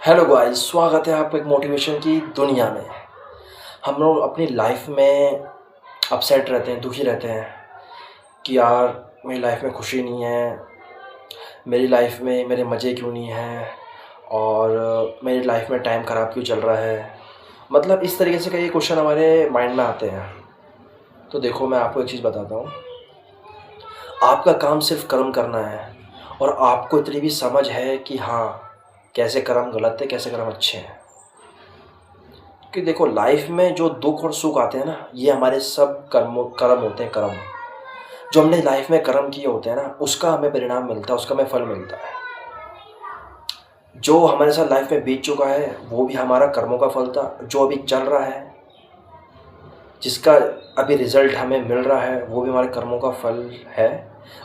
Hello guys, स्वागत है आपको एक मोटिवेशन की दुनिया में। हम लोग अपनी लाइफ में अपसेट रहते हैं, दुखी रहते हैं कि यार मेरी लाइफ में खुशी नहीं है, मेरी लाइफ में मेरे मज़े क्यों नहीं हैं और मेरी लाइफ में टाइम ख़राब क्यों चल रहा है। मतलब इस तरीके से कई क्वेश्चन हमारे माइंड में आते हैं। तो देखो, मैं आपको एक चीज़ बताता हूँ। आपका काम सिर्फ कर्म करना है और आपको इतनी भी समझ है कि हाँ, कैसे कर्म गलत है, कैसे कर्म अच्छे हैं। कि देखो, लाइफ में जो दुख और सुख आते हैं ना, ये हमारे सब कर्म होते हैं। कर्म जो हमने लाइफ में कर्म किए होते हैं ना, उसका हमें परिणाम मिलता है, उसका हमें फल मिलता है। जो हमारे साथ लाइफ में बीत चुका है वो भी हमारा कर्मों का फल था। जो अभी चल रहा है, जिसका अभी रिजल्ट हमें मिल रहा है, वो भी हमारे कर्मों का फल है।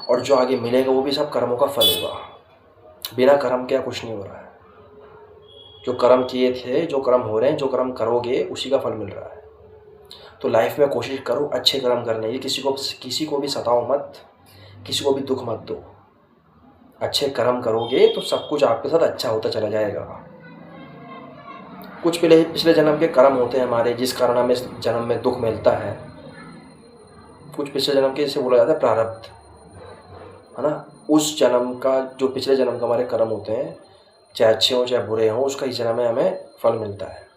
और जो आगे मिलेगा वो भी सब कर्मों का फल होगा। बिना कर्म के कुछ नहीं हो रहा है। जो कर्म किए थे, जो कर्म हो रहे हैं, जो कर्म करोगे, उसी का फल मिल रहा है। तो लाइफ में कोशिश करो अच्छे कर्म करने की। किसी को भी सताओ मत, किसी को भी दुख मत दो। अच्छे कर्म करोगे तो सब कुछ आपके साथ अच्छा होता चला जाएगा। कुछ पिछले जन्म के कर्म होते हैं हमारे, जिस कारण हमें इस जन्म में दुख मिलता है। कुछ पिछले जन्म के, जिसे बोला जाता है प्रारब्ध, है ना। उस जन्म का, जो पिछले जन्म का हमारे कर्म होते हैं, चाहे अच्छे हों चाहे बुरे हों, उसका इस जन्म में हमें फल मिलता है।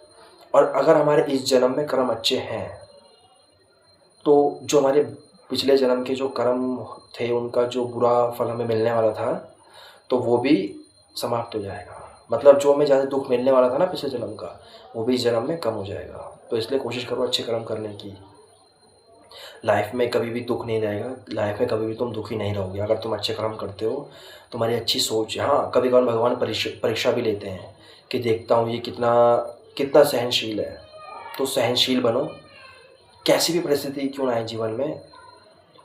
और अगर हमारे इस जन्म में कर्म अच्छे हैं तो जो हमारे पिछले जन्म के जो कर्म थे, उनका जो बुरा फल हमें मिलने वाला था, तो वो भी समाप्त हो जाएगा। मतलब जो हमें ज़्यादा दुख मिलने वाला था ना पिछले जन्म का, वो भी इस जन्म में कम हो जाएगा। तो इसलिए कोशिश करो अच्छे कर्म करने की। लाइफ में कभी भी दुख नहीं रहेगा, लाइफ में कभी भी तुम दुखी नहीं रहोगे अगर तुम अच्छे कर्म करते हो। तुम्हारी अच्छी सोच, हाँ, कभी कभार भगवान परीक्षा भी लेते हैं कि देखता हूँ ये कितना कितना सहनशील है। तो सहनशील बनो, कैसी भी परिस्थिति क्यों ना आए जीवन में,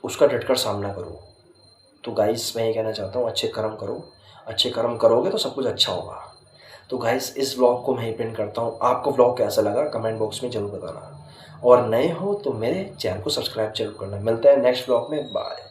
उसका डटकर सामना करो। तो गाइस, मैं ये कहना चाहता हूँ, अच्छे कर्म करो। अच्छे कर्म करोगे तो सब कुछ अच्छा होगा। तो गाइस, इस व्लॉग को मैं ही प्रिंट करता हूँ। आपको व्लॉग कैसा लगा कमेंट बॉक्स में ज़रूर बताना। और नए हो तो मेरे चैनल को सब्सक्राइब जरूर करना। मिलता है नेक्स्ट व्लॉग में। बाय।